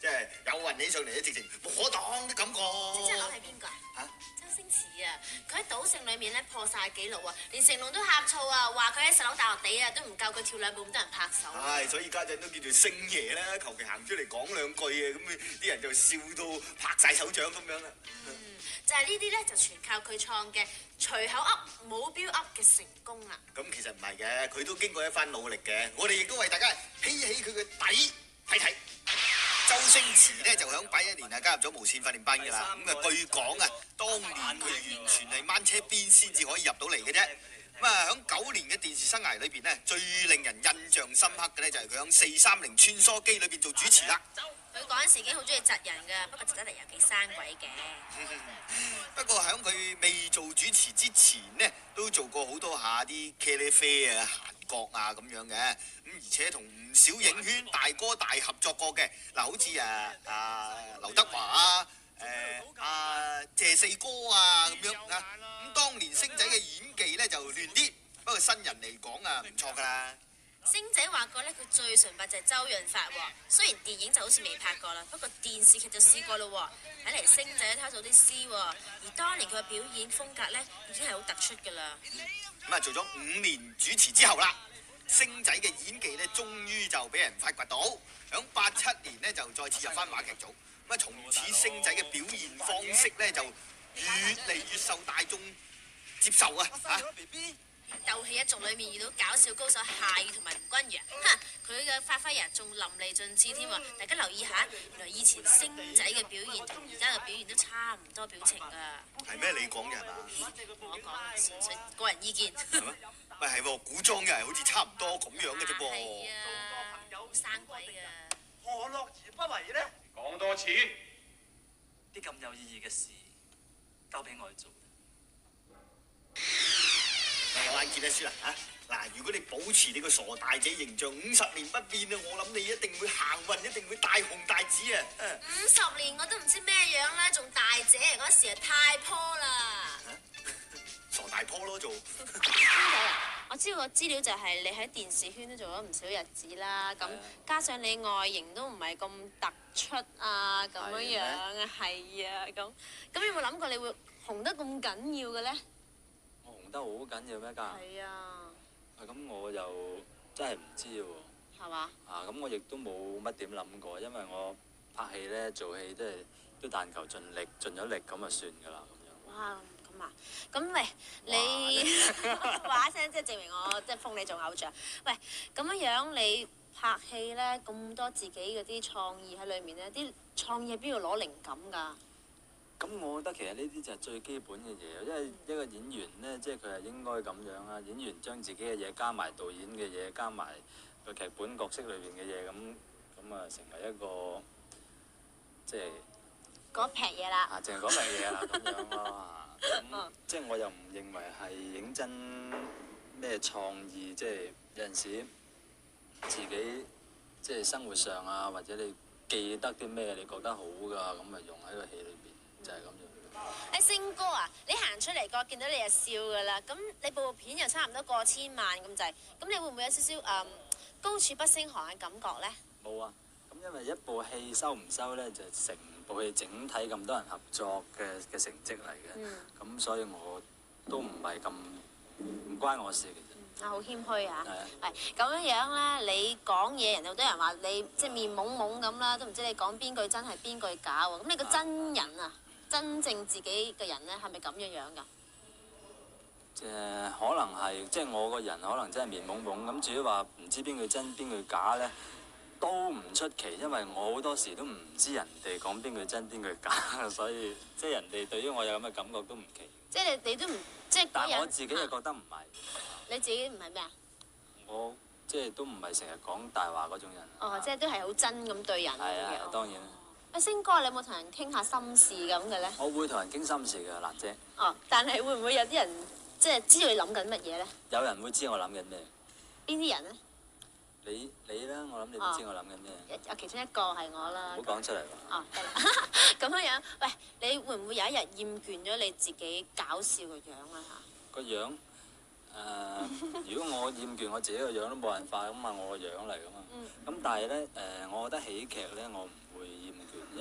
即係有運起上嚟咧，直情冇可擋啲感覺。即係攞係邊個啊？嚇？周星馳啊！佢喺賭聖裏面咧破晒紀錄啊，連成龍都呷醋啊，話佢喺十樓大落地啊，都唔夠佢跳兩步咁多人拍手。係，所以家陣都叫做星爺啦，求其行出嚟講兩句嘅，咁啲人就笑到拍晒手掌咁樣啦。就係呢啲咧，就全靠佢創嘅隨口噏冇標噏嘅成功啦。咁其實唔係嘅，佢都經過一番努力嘅。我哋亦都為大家起起佢嘅底睇睇。周星馳咧就響81年加入咗無線訓練班㗎啦。咁啊據講啊，當年佢完全係掹車邊先至可以入到嚟嘅啫。咁啊響9年嘅電視生涯裏邊咧，最令人印象深刻嘅咧就係佢響430穿梭機裏邊做主持啦。佢嗰陣時已經好中意窒人㗎，不過窒得嚟又幾生鬼嘅。不過喺佢未做主持之前呢，都做過好多下啲茄喱啡啊、閒角啊咁樣嘅，咁而且同唔少影圈大哥大合作過嘅，嗱好似劉德華啊、謝四哥啊咁樣啊，咁當年星仔嘅演技呢就亂啲，不過新人嚟講啊唔錯㗎啦。星仔話過咧，佢最純白就係周潤發喎。雖然電影就好似未拍過啦，不過電視劇就試過咯喎。睇嚟星仔都偷咗啲師喎。而當年佢嘅表演風格咧，已經係好突出㗎啦。咁啊做咗5年主持之後啦，星仔嘅演技咧，終於就俾人發掘到。響87年呢，就再次入翻話劇組。咁啊從此星仔嘅表現方式咧就越嚟越受大眾接受啊！鬥氣一族裏面遇到搞笑高手夏雨同埋吳君如，哼，佢嘅發揮仲淋漓盡致添喎！大家留意下，原來以前星仔嘅表現同而家嘅表現都差唔多表情㗎。係咩？你講嘅係嘛？我講純粹個人意見。係咩？喂係喎，古裝嘅係好似差唔多咁樣嘅啫噃。係啊，好生鬼㗎。何樂而不為呢？講多次，啲咁有意義嘅事，交俾我去做。眼見得書啦嚇！嗱，如果你保持你個傻大姐形象50年不變啊，我諗你一定會行運，一定會大紅大紫啊！50年我都唔知咩樣啦，仲大姐嗰時係太婆啦。傻大婆咯做。我知道個資料就係你喺電視圈都做咗唔少日子啦，咁加上你外形都唔係咁突出啊，咁樣樣啊，係啊，咁有冇諗過你會紅得咁緊要嘅咧？我紅得好緊要咩？家係啊。咁我又真係唔知喎。係嘛？咁我亦都冇乜點諗過，因為我拍戲咧做戲都但求盡力，盡咗力咁就算㗎啦咁樣。哇！咁啊，咁喂，你話一聲即係證明我即係封你做偶像。喂，咁樣你拍戲咧咁多自己嗰啲創意喺裏面咧，啲創意喺邊度攞靈感㗎？咁我覺得其實呢啲就係最基本嘅嘢，因為一個演員呢，即係佢係應該咁樣啊。演員將自己嘅嘢加埋導演嘅嘢，加埋個劇本角色裏邊嘅嘢，咁啊成為一個即係嗰撇嘢啦。淨係嗰撇嘢啦咁樣咯。咁即係我又唔認為係認真咩創意，即係有陣時自己即係生活上啊，或者你記得啲咩你覺得好㗎，咁咪用喺個戲裏邊。就係咁樣。星哥啊，你行出嚟個見到你就笑㗎啦。咁你部片又差唔多過千萬咁滯，咁你會唔會有少少高處不勝寒嘅感覺咧？冇啊，咁因為一部戲收唔收咧，就係成部戲整體咁多人合作嘅成績嚟嘅。咁所以我都唔係咁唔關我事嘅啫。好謙虛啊！係啊。咁樣咧，你講嘢人好多人話你即係面懵懵咁啦，都唔知你講邊句真係邊句假喎。咁你個真人啊？真正自己嘅人咧，係咪咁樣樣㗎？可能係，即係我個人可能真係面懵懵咁。至於話唔知邊句真邊句假咧，都唔出奇，因為我好多時都唔知人哋講邊句真邊句假，所以即係人哋對於我有咁嘅感覺都唔奇。即係你都唔即係。但係我自己又覺得唔係。你自己唔係咩啊？我即係都唔係成日講大話嗰種人。哦，即係都係好真咁對人。係啊，當然。星哥，你有冇同人傾下心事咁嘅咧？我會同人傾心事㗎，蘭姐。哦，但係會唔會有啲人即係知道你諗緊乜嘢咧？有人會知我諗緊咩？邊啲人咧？你啦，我諗你都知我諗緊咩？有其中一個係我啦。唔好講出嚟喎。哦，得啦。咁樣，喂，你會唔會有一日厭倦咗你自己搞笑嘅樣啊？個樣如果我厭倦我自己個樣都冇辦法，咁啊我個樣嚟㗎嘛。咁但係咧我覺得喜劇咧我唔會厭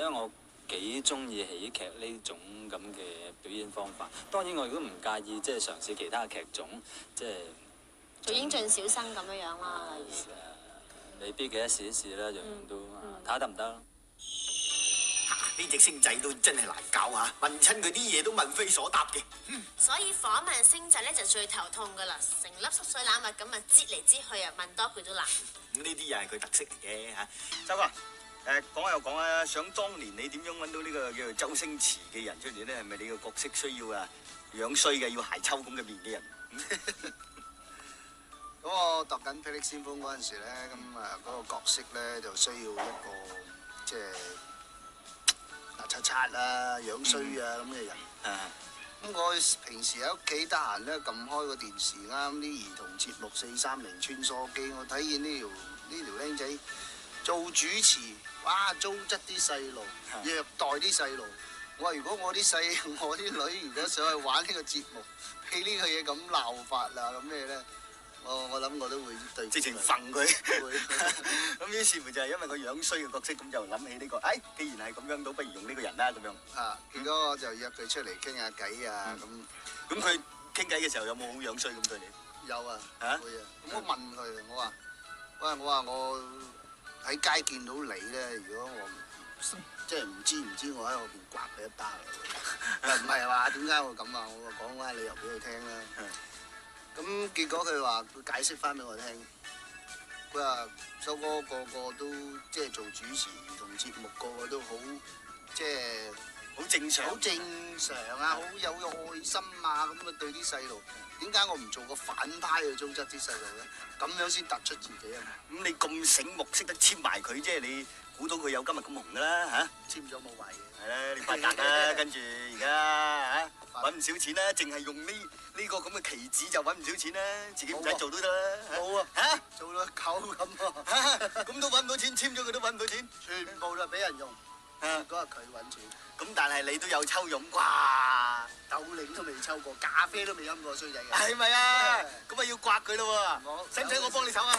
因為我幾中意喜劇呢種咁嘅表演方法。當然我亦都唔介意即係嘗試其他嘅劇種，即係做英俊小生咁樣樣啦，例如。未必嘅，試一試啦，樣樣都睇下得唔得咯。呢隻星仔都真係難搞嚇，問親佢啲嘢都問非所答嘅。所以訪問星仔咧就最頭痛噶啦，成粒濕水欖物咁啊，擠嚟擠去啊，問多句都難。咁呢啲又係佢特色嚟嘅嚇。周哥，講又講啊，想當年你點樣揾到呢個叫做周星馳嘅人出嚟咧？係咪你個角色需要啊樣衰嘅，要鞋抽咁嘅面嘅人？咁我度緊《霹靂先鋒》嗰陣時咧，咁嗰個角色咧就需要一個即係牙刷刷啊、樣衰啊咁嘅人。咁我平時喺屋企得閒咧，撳開個電視啱啲兒童節目430穿梭機，我睇見呢條僆仔做主持，哇糟質啲細路，虐待啲細路。我話如果我啲女如果想去玩呢個節目，俾呢個嘢咁鬧法啊咁咩咧？我諗我都會對直情憤佢。咁於是乎就係因為個樣衰嘅角色，咁就諗起呢個。既然係咁樣，倒不如用呢個人啦咁樣。結果我就約佢出嚟傾下偈啊咁。咁佢傾偈嘅時候有冇好樣衰咁對你？有啊，會啊。咁我問佢，我話我喺街見到你咧，如果我即係唔知我喺後邊刮佢一巴唔係話點解我咁啊？我話講翻理由俾佢聽啦。咁結果佢話佢解釋翻俾我聽，佢話修哥個個都即係做主持兒童節目，個個都好即係好正常，好正常啊，好有愛心啊，咁啊對啲細路。點解我唔做個反派去糟質啲細路咧？咁樣先突出自己啊！咁你咁醒目，識得簽埋佢，即係你估到佢有今日咁紅噶啦嚇？簽咗冇壞嘅。係啦，你發達啦，跟住而家嚇揾唔少錢啦，淨係用呢個咁嘅棋子就揾唔少錢啦，自己唔使做都得啦。冇啊嚇，做到狗咁喎，咁都揾唔到錢，簽咗佢都揾唔到錢，全部都係俾人用。嗰日佢揾錢，咁但係你都有抽傭啩？豆領都未抽過，咖啡都未飲過，衰仔嘅。係咪啊？咁啊要刮佢咯喎，我使唔使我幫你手啊？